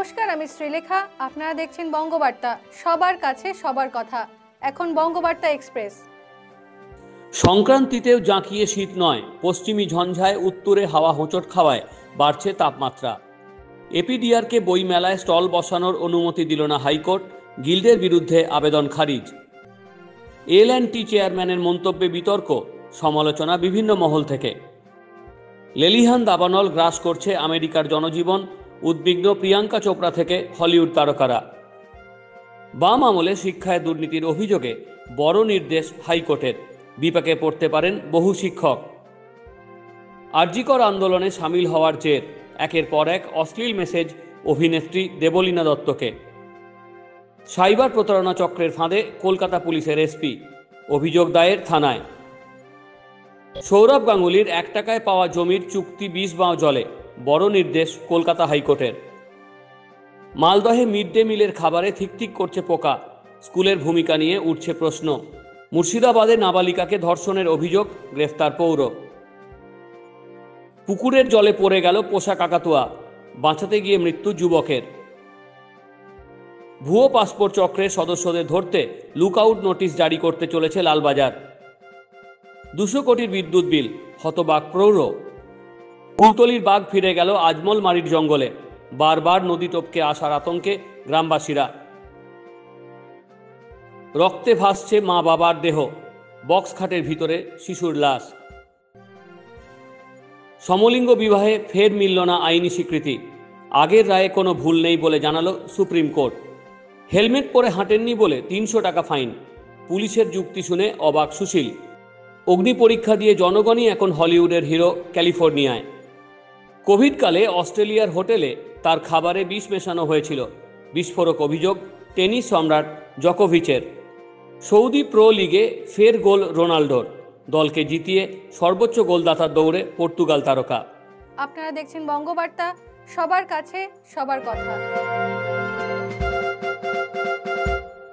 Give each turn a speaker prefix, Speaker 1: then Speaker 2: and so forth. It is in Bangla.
Speaker 1: নমস্কার, আমি শ্রীলেখা। আপনারা দেখছেন বঙ্গবার্তা, সবার কাছে সবার কথা। এখন বঙ্গবার্তা এক্সপ্রেস।
Speaker 2: সংক্রান্তিতেও জাঁকিয়ে শীত নয়, পশ্চিমী ঝঞ্ঝায় উত্তরে হাওয়া হোঁচট খাওয়ায় বাড়ছে তাপমাত্রা। এপিডিআরকে বই মেলায় স্টল বসানোর অনুমতি দিল না হাইকোর্ট, গিল্ডের বিরুদ্ধে আবেদন খারিজ। এল&টি চেয়ারম্যানের মন্তব্যে বিতর্ক, সমালোচনা বিভিন্ন মহল থেকে। লেলিহান দাবানল গ্রাস করছে আমেরিকার জনজীবন, উদ্বিগ্ন প্রিয়াঙ্কা চোপড়া থেকে হলিউড তারকারা। বাম আমলে শিক্ষায় দুর্নীতির অভিযোগে বড় নির্দেশ হাইকোর্টের, বিপাকে পড়তে পারেন বহু শিক্ষক। আরজিকর আন্দোলনে সামিল হওয়ার জের, একের পর এক অশ্লীল মেসেজ অভিনেত্রী দেবলীনা দত্তকে। সাইবার প্রতারণা চক্রের ফাঁদে কলকাতা পুলিশের এসপি, অভিযোগ দায়ের থানায়। সৌরভ গাঙ্গুলির 1 টাকায় পাওয়া জমির চুক্তি 20 বাঁ জলে, বড় নির্দেশ কলকাতা হাইকোর্টের। মালদহে মিড ডে মিলের খাবারে ঠিক করছে পোকা, স্কুলের ভূমিকা নিয়ে উঠছে প্রশ্ন। মুর্শিদাবাদে নাবালিকাকে ধর্ষণের অভিযোগ, গ্রেফতার পৌর। পুকুরের জলে পড়ে গেল পোষা কাকাতুয়া, বাঁচাতে গিয়ে মৃত্যু যুবকের। ভুয়ো পাসপোর্ট চক্রের সদস্যদের ধরতে লুকআউট নোটিশ জারি করতে চলেছে লালবাজার। 200 কোটির বিদ্যুৎ বিল, হতবাক প্রৌর। কুলতলির বাঘ ফিরে গেল আজমল মারির জঙ্গলে, বারবার নদী টপকে আসার আতঙ্কে গ্রামবাসীরা। রক্তে ভাসছে মা বাবার দেহ, বক্স খাটের ভিতরে শিশুর লাশ। সমলিঙ্গ বিবাহে ফের মিলল না আইনি স্বীকৃতি, আগের রায়ে কোনো ভুল নেই বলে জানালো সুপ্রিম কোর্ট। হেলমেট পরে হাঁটেননি বলে 300 টাকা ফাইন, পুলিশের যুক্তি শুনে অবাক সুশীল। অগ্নি পরীক্ষা দিয়ে জনগণই এখন হলিউডের হিরো ক্যালিফোর্নিয়ায়। কোভিডকালে অস্ট্রেলিয়ার হোটেলে তার খাবারে বিষ মেশানো হয়েছিল, বিস্ফোরক অভিযোগ টেনিস সম্রাট জকোভিচের। সৌদি প্রো লিগে ফের গোল রোনাল্ডোর, দলকে জিতিয়ে সর্বোচ্চ গোলদাতার দৌড়ে পর্তুগাল তারকা।
Speaker 1: আপনারা দেখছেন বঙ্গবার্তা, সবার কাছে সবার কথা।